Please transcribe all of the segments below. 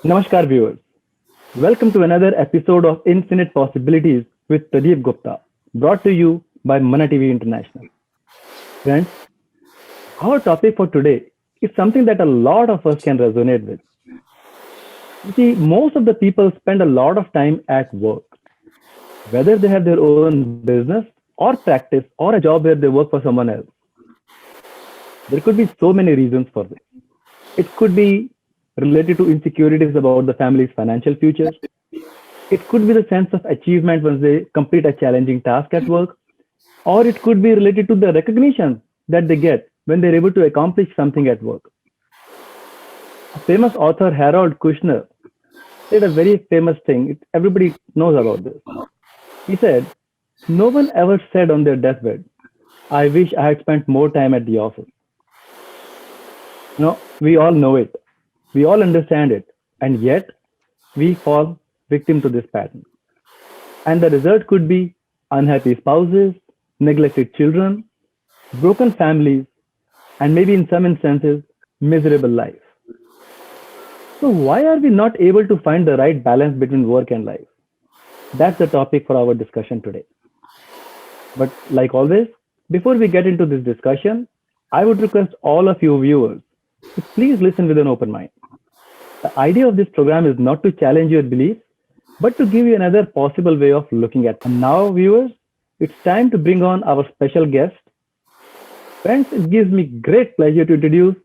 Namaskar viewers. Welcome to another episode of Infinite Possibilities with Pradeep Gupta, brought to you by Mana TV International. Friends, our topic for today is something that a lot of us can resonate with. You see, most of the people spend a lot of time at work, whether they have their own business or practice or a job where they work for someone else. There could be so many reasons for this. It could be related to insecurities about the family's financial future. It could be the sense of achievement once they complete a challenging task at work, or it could be related to the recognition that they get when they're able to accomplish something at work. A famous author, Harold Kushner, said a very famous thing. Everybody knows about this. He said, no one ever said on their deathbed, I wish I had spent more time at the office. We all know it. We all understand it. And yet, we fall victim to this pattern. And the result could be unhappy spouses, neglected children, broken families, and maybe in some instances, miserable life. So, why are we not able to find the right balance between work and life? That's the topic for our discussion today. But, like always, before we get into this discussion, I would request all of you viewers to please listen with an open mind. The idea of this program is not to challenge your beliefs, but to give you another possible way of looking at it. And now, viewers, it's time to bring on our special guest. Friends, it gives me great pleasure to introduce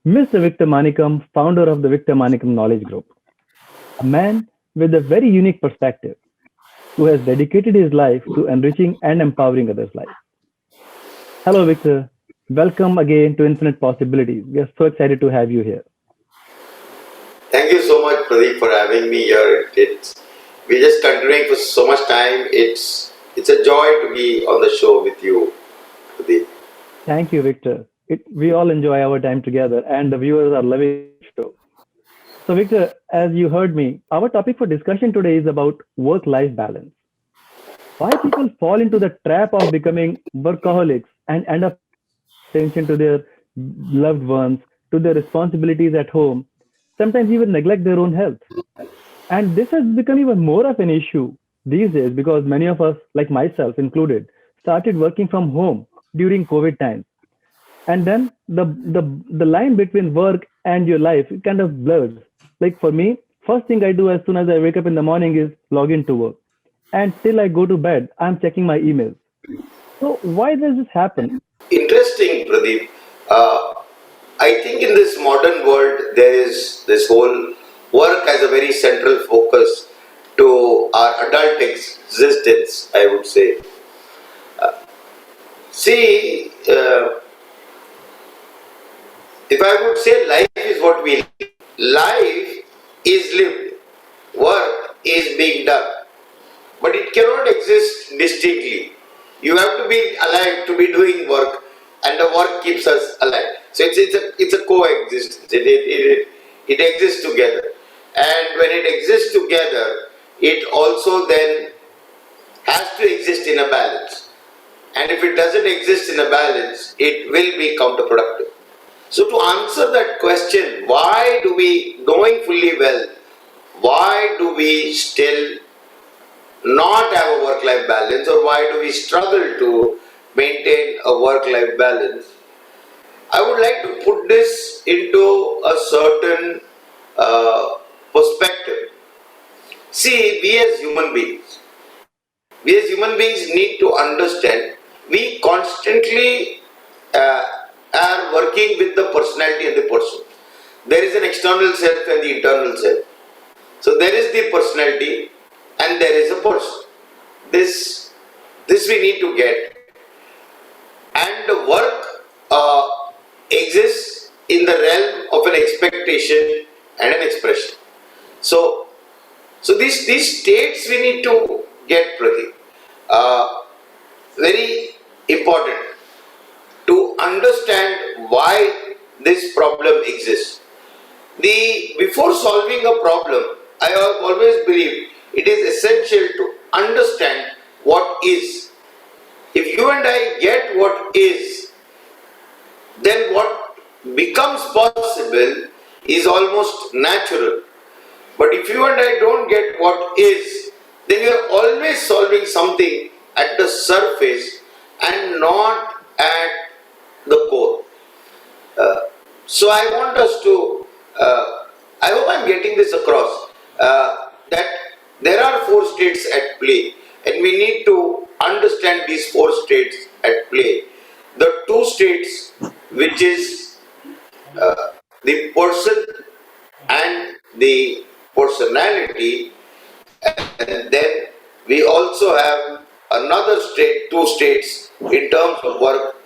Mr. Victor Manikam, founder of the Victor Manikam Knowledge Group, a man with a very unique perspective who has dedicated his life to enriching and empowering others' lives. Hello, Victor. Welcome again to Infinite Possibilities. We are so excited to have you here. Thank you so much, Pradeep, for having me here. We're just continuing for so much time. It's a joy to be on the show with you, Pradeep. Thank you, Victor. We all enjoy our time together, and the viewers are loving the show. So, Victor, as you heard me, our topic for discussion today is about work-life balance. Why people fall into the trap of becoming workaholics and end up attention to their loved ones, to their responsibilities at home, sometimes even neglect their own health. And this has become even more of an issue these days because many of us, like myself included, started working from home during COVID times. And then the line between work and your life it kind of blurs. Like for me, first thing I do as soon as I wake up in the morning is log into work. And till I go to bed, I'm checking my emails. So why does this happen? Interesting, Pradeep. I think in this modern world, there is this whole work as a very central focus to our adult existence, I would say. See, if I would say life is what we live, life is lived, work is being done, but it cannot exist distinctly. You have to be alive to be doing work, and the work keeps us alive. So it's a coexistence. It exists together, and when it exists together, it also then has to exist in a balance. And if it doesn't exist in a balance, it will be counterproductive. So to answer that question, why do we, knowing fully well, why do we still not have a work-life balance, or why do we struggle to maintain a work-life balance? I would like to put this into a certain perspective. See, we as human beings need to understand, we constantly are working with the personality of the person. There is an external self and the internal self. So there is the personality and there is a person. This we need to get. And the work exists in the realm of an expectation and an expression. So these states we need to get, Pradeep. Very important to understand why this problem exists. Before solving a problem, I have always believed it is essential to understand what is. If you and I get what is, then what becomes possible is almost natural. But if you and I don't get what is, then you are always solving something at the surface and not at the core. Uh, so I want us to, I hope I'm getting this across, that there are four states at play, and we need to understand these four states at play. The two states, which is the person and the personality, and then we also have another state, two states in terms of work,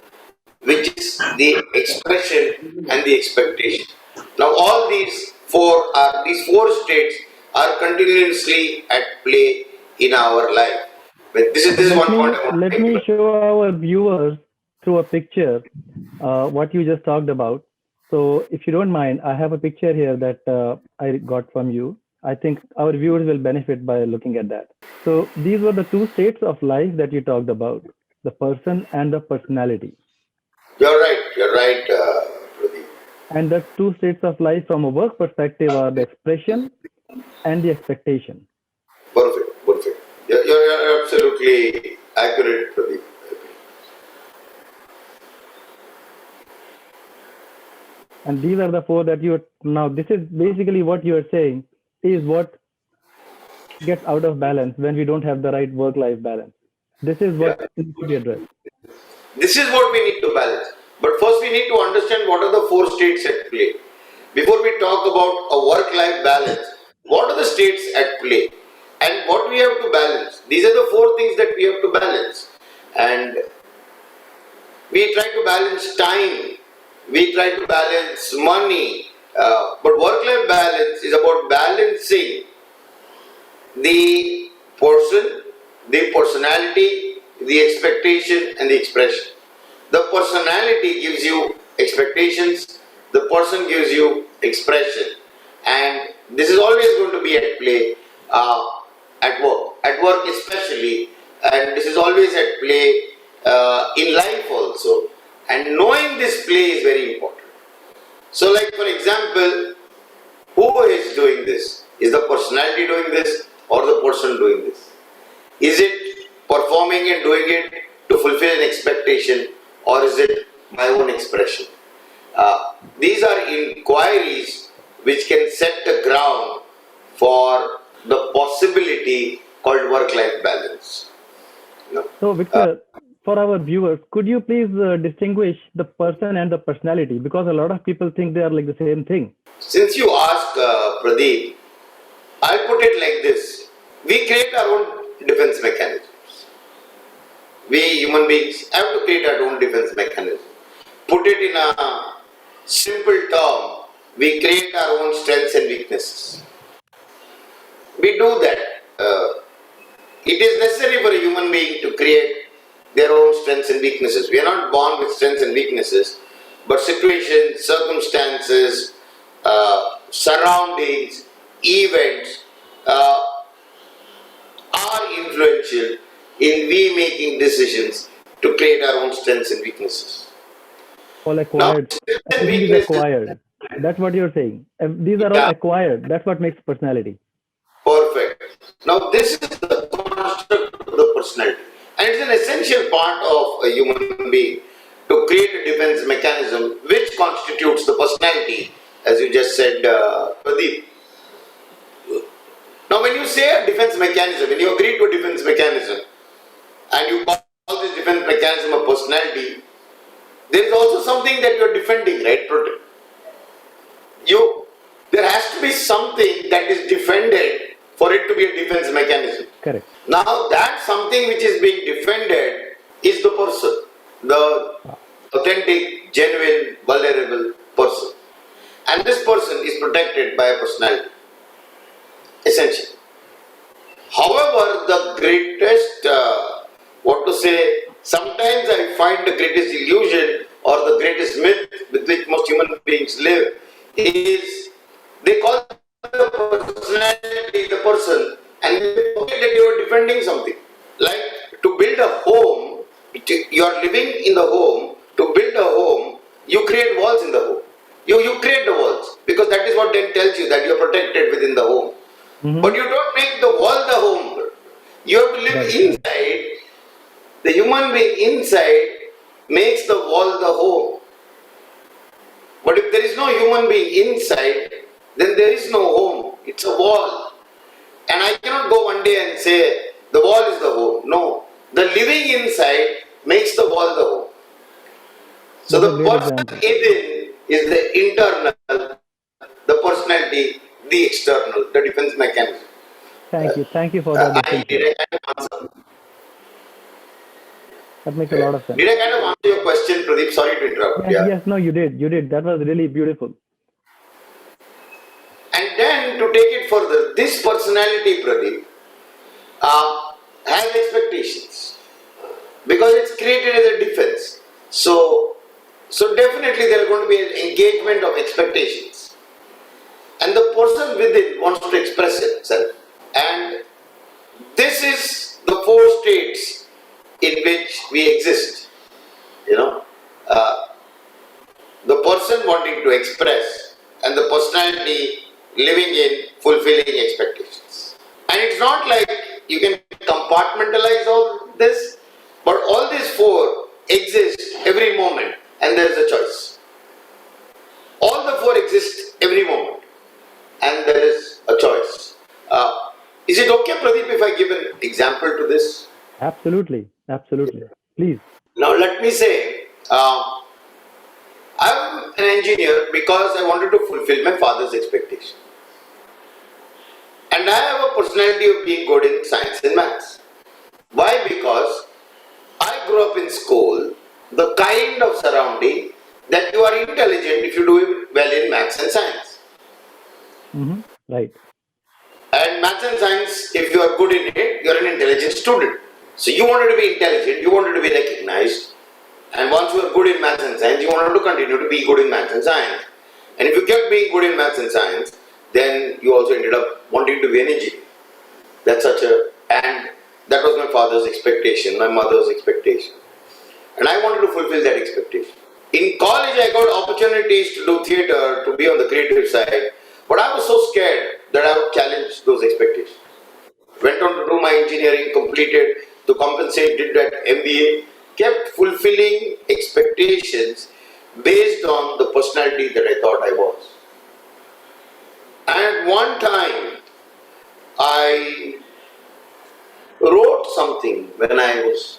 which is the expression and the expectation. Now, all these four states are continuously at play in our life. But So this is one point I want to let make. me show our viewers through a picture what you just talked about. So if you don't mind, I have a picture here that I got from you. I think our viewers will benefit by looking at that. So these were the two states of life that you talked about, the person and the personality. You're right, Pradeep. And the two states of life from a work perspective are the expression and the expectation. Perfect, perfect. You're absolutely accurate, Pradeep. And these are the four that you are now. This is basically what you are saying is what gets out of balance when we don't have the right work life balance. This is Yeah. what needs to be addressed. This is what we need to balance. But first, we need to understand what are the four states at play. Before we talk about a work life balance, what are the states at play? And what we have to balance? These are the four things that we have to balance. And we try to balance time, we try to balance money, but work life balance is about balancing the person, the personality, the expectation, and the expression. The personality gives you expectations, the person gives you expression, and this is always going to be at play at work especially, and this is always at play in life also. And knowing this play is very important. So, like for example, who is doing this? Is the personality doing this or the person doing this? Is it performing and doing it to fulfill an expectation or is it my own expression? These are inquiries which can set the ground for the possibility called work-life balance. You know? So, Victor, for our viewers, could you please distinguish the person and the personality? Because a lot of people think they are like the same thing. Since you asked, Pradeep, I'll put it like this. We create our own defense mechanisms. We human beings have to create our own defense mechanism. Put it in a simple term, we create our own strengths and weaknesses. We do that. It is necessary for a human being to create their own strengths and weaknesses. We are not born with strengths and weaknesses, but situations, circumstances, surroundings, events are influential in we making decisions to create our own strengths and weaknesses. All Now, acquired. strengths and Everything is weaknesses, acquired. That's what you're saying. These are all yeah, acquired. That's what makes personality. perfect. Now, this is the construct of the personality, and it's an essential part of a human being to create a defense mechanism which constitutes the personality, as you just said, Pradeep. Now, when you say a defense mechanism, when you agree to a defense mechanism, and you call this defense mechanism a personality, there is also something that you are defending, right? There has to be something that is defended for it to be a defense mechanism. Correct. Now, that something which is being defended is the person, the authentic, genuine, vulnerable person. And this person is protected by a personality, essentially. However, the greatest, sometimes I find the greatest illusion or the greatest myth with which most human beings live is they call the personality the person and they forget that you are defending something. Like to build a home, you are living in the home. To build a home, you create walls in the home. You create the walls because that is what then tells you that you are protected within the home. Mm-hmm. But you don't make the wall the home. You have to live Right. Right. inside. The human being inside makes the wall the home. But if there is no human being inside, then there is no home. It's a wall. And I cannot go one day and say the wall is the home. No. The living inside makes the wall the home. So That's a the great person example. within is the internal, the personality, the external, the defense mechanism. Thank you. Thank you for that Did distinction. I kind of answer? That makes a lot of sense. Did I kind of answer your question, Pradeep? Sorry to interrupt. Yes, Yeah. yes, no, you did. You did. That was really beautiful. And then to take it further, this personality, Pradeep, has expectations because it's created as a defense. So definitely there are going to be an engagement of expectations. And the person within wants to express itself. And this is the four states in which we exist. You know, uh, the person wanting to express and the personality living in fulfilling expectations. And it's not like you can compartmentalize all this, but all these four exist every moment and there is a choice. All the four exist every moment and there is a choice. Is it okay, Pradeep, if I give an example to this? Absolutely. Absolutely. Please. Now, let me say, I'm an engineer because I wanted to fulfill my father's expectation. And I have a personality of being good in science and maths. Why? Because I grew up in school, the kind of surrounding that you are intelligent if you do well in maths and science. Mm-hmm. Right. And maths and science, if you are good in it, you are an intelligent student. So you wanted to be intelligent, you wanted to be recognized, and once you are good in maths and science, you wanted to continue to be good in maths and science. And if you kept being good in maths and science, then you also ended up wanting to be an engineer. And that was my father's expectation, my mother's expectation. And I wanted to fulfill that expectation. In college, I got opportunities to do theatre, to be on the creative side, but I was so scared that I would challenge those expectations. Went on to do my engineering, completed to compensate, did that MBA, kept fulfilling expectations based on the personality that I thought I was. And at one time, I wrote something when I was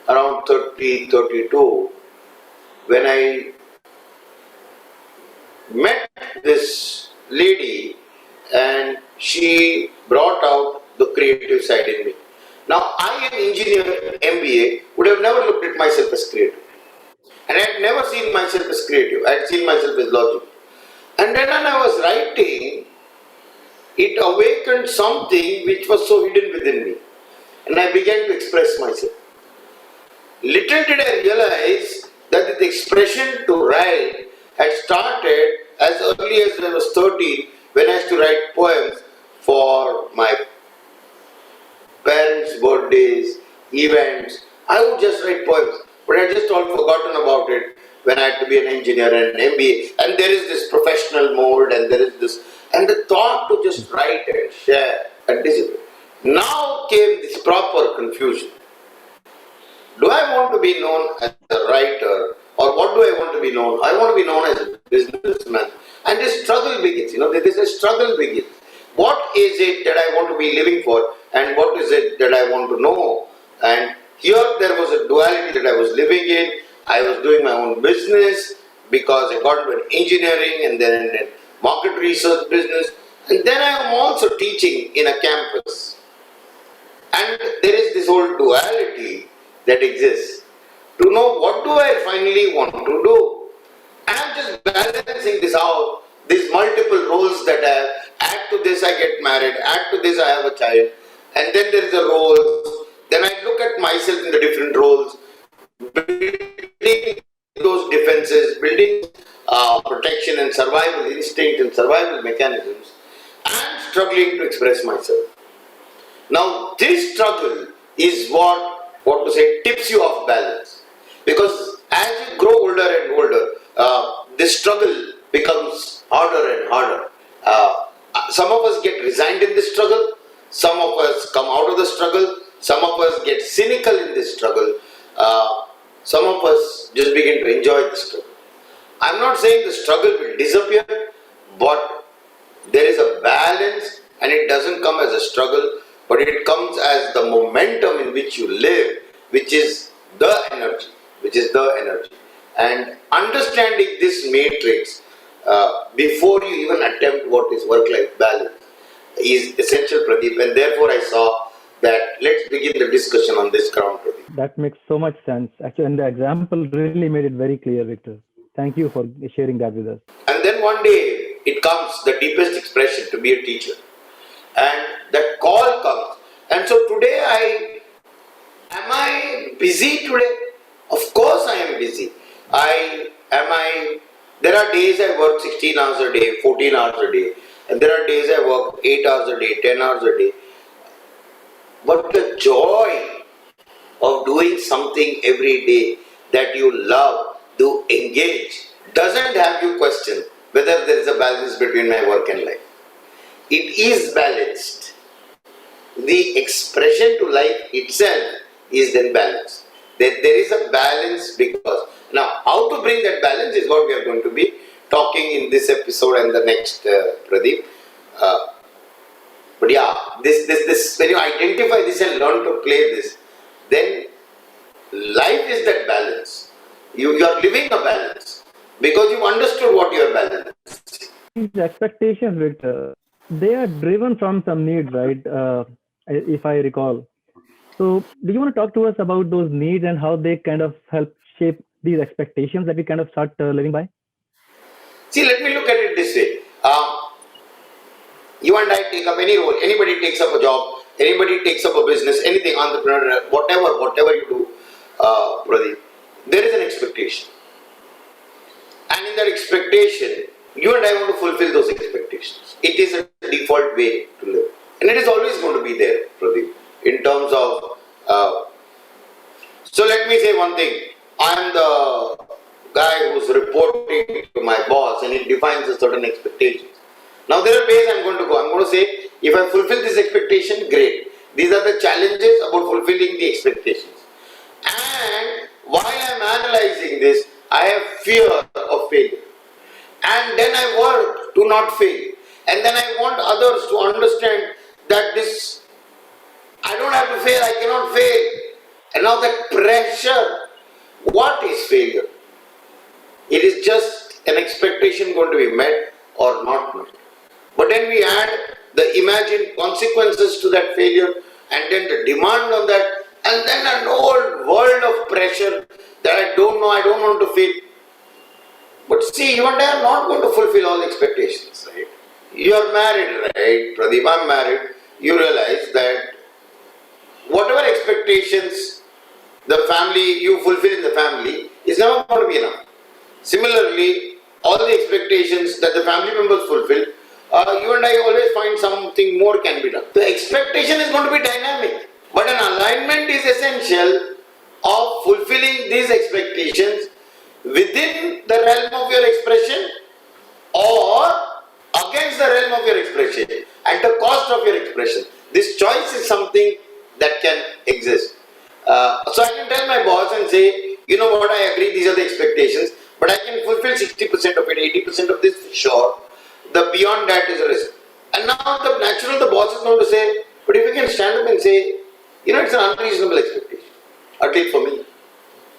around 30, 32, when I met this lady and she brought out the creative side in me. Now, I, an engineer, MBA, would have never looked at myself as creative. And I had never seen myself as creative. I had seen myself as logical. And then when I was writing, it awakened something which was so hidden within me. And I began to express myself. Little did I realize that the expression to write had started as early as I was 13 when I used to write poems for my parents' birthdays, events. I would just write poems, but I just all forgotten about it when I had to be an engineer and an MBA. And there is this professional mode, and there is this, and the thought to just write and share and discipline. Now came this proper confusion. Do I want to be known as a writer, or what do I want to be known? I want to be known as a businessman. And this struggle begins, this is a struggle begins. What is it that I want to be living for, and what is it that I want to know? And here there was a duality that I was living in. I was doing my own business because I got into an engineering and then a market research business. And then I am also teaching in a campus. And there is this whole duality that exists. To know what do I finally want to do. And I'm just balancing this out, these multiple roles that I have. Add to this I get married, add to this I have a child. And then there is a role. Then I look at myself in the different roles, building those defenses, building protection and survival instinct and survival mechanisms, and struggling to express myself. Now, this struggle is what to say, tips you off balance. Because as you grow older and older, this struggle becomes harder and harder. Some of us get resigned in this struggle, some of us come out of the struggle, some of us get cynical in this struggle, some of us just begin to enjoy the struggle. I'm not saying the struggle will disappear, but there is a balance, and it doesn't come as a struggle, but it comes as the momentum in which you live, which is the energy, And understanding this matrix before you even attempt what is work-life balance is essential, Pradeep, and therefore I saw that let's begin the discussion on this ground, Pradeep. That makes so much sense. Actually, and the example really made it very clear, Victor. Thank you for sharing that with us. And then one day it comes, the deepest expression, to be a teacher. And that call comes. And so today am I busy today? Of course I am busy. There are days I work 16 hours a day, 14 hours a day. And there are days I work 8 hours a day, 10 hours a day. But the joy of doing something every day that you love, to engage, doesn't have you question whether there is a balance between my work and life. It is balanced. The expression to life itself is then balanced. There is a balance because, now how to bring that balance is what we are going to be talking in this episode and the next, Pradeep. But yeah, this when you identify this and learn to play this, then life is that balance. You are living a balance because you understood what your balance is. These expectations, Victor, they are driven from some needs, right? If I recall. So, do you want to talk to us about those needs and how they kind of help shape these expectations that we kind of start living by? See, let me look at it this way. You and I take up any role, anybody takes up a job, anybody takes up a business, anything, entrepreneur, whatever you do, Pradeep, there is an expectation. And in that expectation, you and I want to fulfill those expectations. It is a default way to live. And it is always going to be there, Pradeep, in terms of... so let me say one thing. I am the guy who's reporting to my boss and it defines a certain expectations. Now there are ways I'm going to go. I'm going to say, if I fulfill this expectation, great. These are the challenges about fulfilling the expectations. And while I'm analyzing this, I have fear of failure. And then I work to not fail. And then I want others to understand that this, I don't have to fail, I cannot fail. And now that pressure, what is failure? It is just an expectation going to be met or not met. But then we add the imagined consequences to that failure and then the demand on that and then an old world of pressure that I don't know, I don't want to fail. But see, you and I are not going to fulfill all expectations, right? You are married, right? Pradeep, I'm married. You realize that whatever expectations the family, you fulfill in the family is never going to be enough. Similarly, all the expectations that the family members fulfill, you and I always find something more can be done. The expectation is going to be dynamic, but an alignment is essential of fulfilling these expectations within the realm of your expression or against the realm of your expression, at the cost of your expression. This choice is something that can exist. So I can tell my boss and say, you know what, I agree, these are the expectations, but I can fulfill 60% of it, 80% of this, sure. The beyond that is a risk. And now the boss is going to say, but if you can stand up and say, you know, it's an unreasonable expectation, at least for me.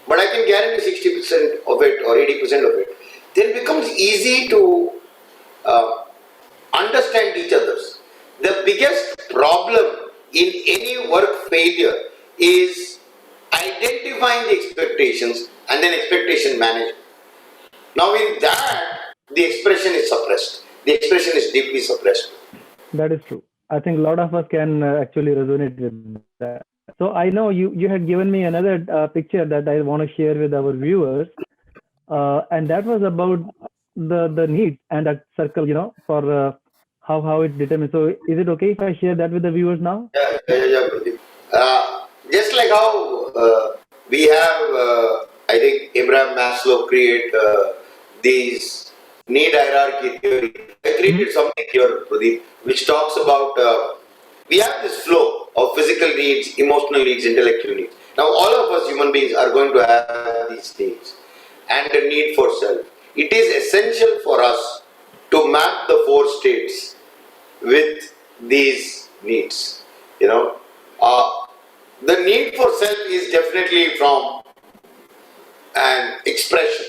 But I can guarantee 60% of it or 80% of it. Then it becomes easy to understand each other's. The biggest problem in any work failure is identifying the expectations and then expectation management. Now in that, the expression is suppressed. The expression is deeply suppressed. That is true. I think a lot of us can actually resonate with that. So I know you had given me another picture that I want to share with our viewers, and that was about the need and that circle, you know, for how it's determined. So is it okay if I share that with the viewers now? Yeah. Just like how we have, I think Abraham Maslow create these need hierarchy theory. I Mhm. created something here, Pradeep, which talks about we have this flow of physical needs, emotional needs, intellectual needs. Now, all of us human beings are going to have these needs and a need for self. It is essential for us to map the four states with these needs. You know, uh, the need for self is definitely from an expression.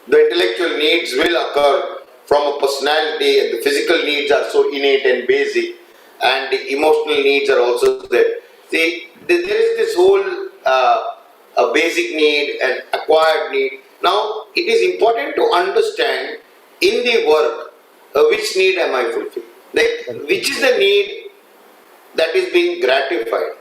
The intellectual needs will occur from a personality, and the physical needs are so innate and basic, and the emotional needs are also there. See, there is this whole a basic need and acquired need. Now, it is important to understand in the work which need am I fulfilling? Like, which is the need that is being gratified,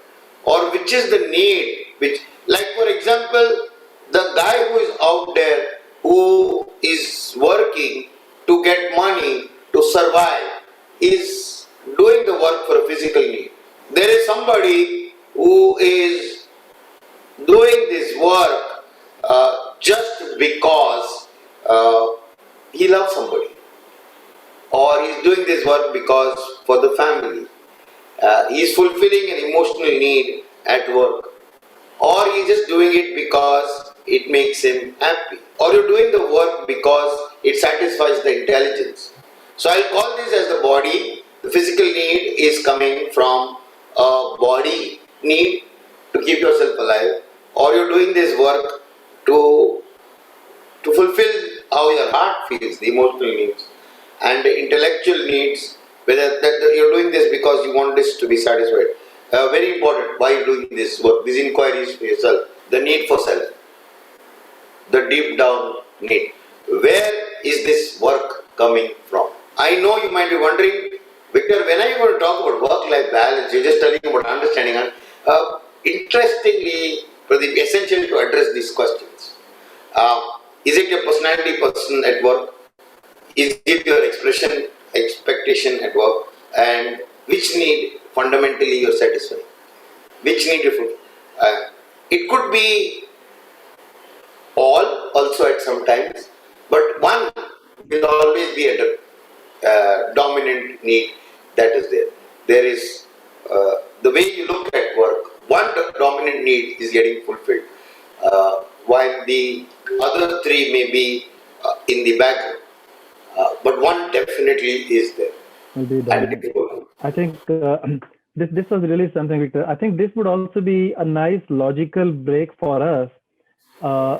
or which is the need which, like for example, the guy who is out there who is working to get money to survive is doing the work for a physical need. There is somebody who is doing this work just because he loves somebody, or he's doing this work because for the family. He's fulfilling an emotional need at work, or he's just doing it because it makes him happy, or you're doing the work because it satisfies the intelligence. So I'll call this as the body. The physical need is coming from a body need to keep yourself alive, or you're doing this work to fulfill how your heart feels, the emotional needs, and the intellectual needs, whether that you're doing this because you want this to be satisfied. Very important, why you're doing this work, these inquiries for yourself, the need for self, the deep down need. Where is this work coming from? I know you might be wondering, Victor, when are you going to talk about work-life balance? You're just telling about understanding. Interestingly, Pradeep, essential to address these questions. Is it your personality person at work? Is it your expression expectation at work? And which need fundamentally you're satisfying? Which need you fulfill? It could be all also at some times, but one will always be a dominant need that is there. There is the way you look at work, one dominant need is getting fulfilled, while the other three may be in the background. But one definitely is there. Will be And dominant. I think this was really something, Victor. I think this would also be a nice logical break for us uh,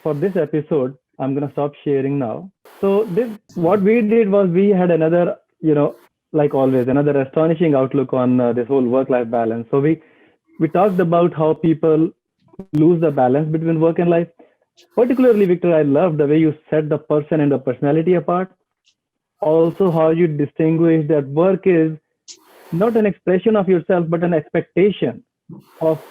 for this episode. I'm gonna stop sharing now. So this, what we did was we had another, like always, another astonishing outlook on this whole work-life balance. So we talked about how people lose the balance between work and life. Particularly, Victor, I love the way you set the person and the personality apart. Also, how you distinguish that work is not an expression of yourself, but an expectation of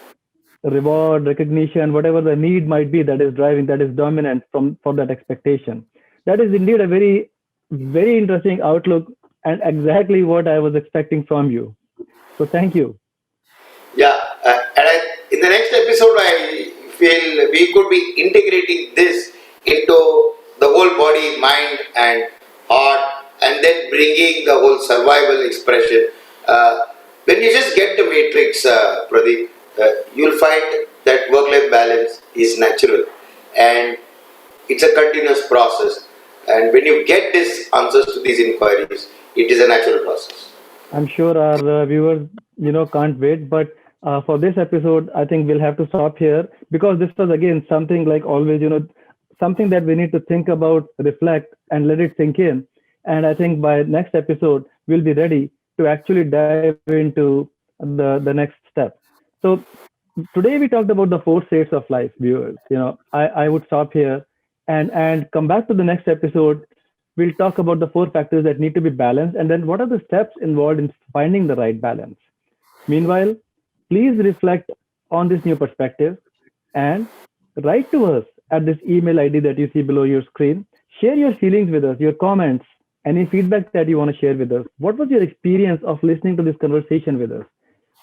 reward, recognition, whatever the need might be that is driving, that is dominant from for that expectation. That is indeed a very, very interesting outlook and exactly what I was expecting from you. So thank you. yeah, in the next episode, I feel we could be integrating this into the whole body, mind, and heart, and then bringing the whole survival expression. Uh, when you just get the matrix, Pradeep, you'll find that work-life balance is natural, and it's a continuous process. And when you get these answers to these inquiries, it is a natural process. I'm sure our viewers, can't wait. But for this episode, I think we'll have to stop here because this was again something like always, something that we need to think about, reflect, and let it sink in. And I think by next episode, we'll be ready to actually dive into the next step. So today we talked about the four states of life, viewers. I would stop here and come back to the next episode. We'll talk about the four factors that need to be balanced and then what are the steps involved in finding the right balance. Meanwhile, please reflect on this new perspective and write to us at this email ID that you see below your screen. Share your feelings with us, your comments, any feedback that you want to share with us. What was your experience of listening to this conversation with us?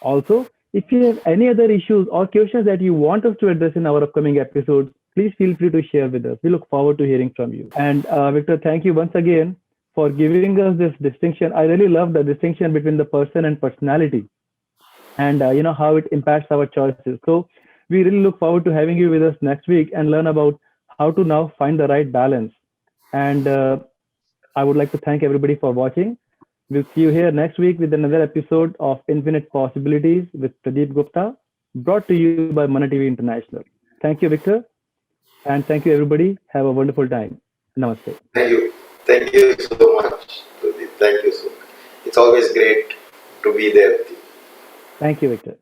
Also, if you have any other issues or questions that you want us to address in our upcoming episodes, please feel free to share with us. We look forward to hearing from you. And Victor, thank you once again for giving us this distinction. I really love the distinction between the person and personality, and how it impacts our choices. So we really look forward to having you with us next week and learn about how to now find the right balance. And I would like to thank everybody for watching. We'll see you here next week with another episode of Infinite Possibilities with Pradeep Gupta, brought to you by Mana TV International. Thank you, Victor, and thank you, everybody. Have a wonderful time. Namaste. Thank you. Thank you so much, Pradeep. Thank you so much. It's always great to be there with you. Thank you, Victor.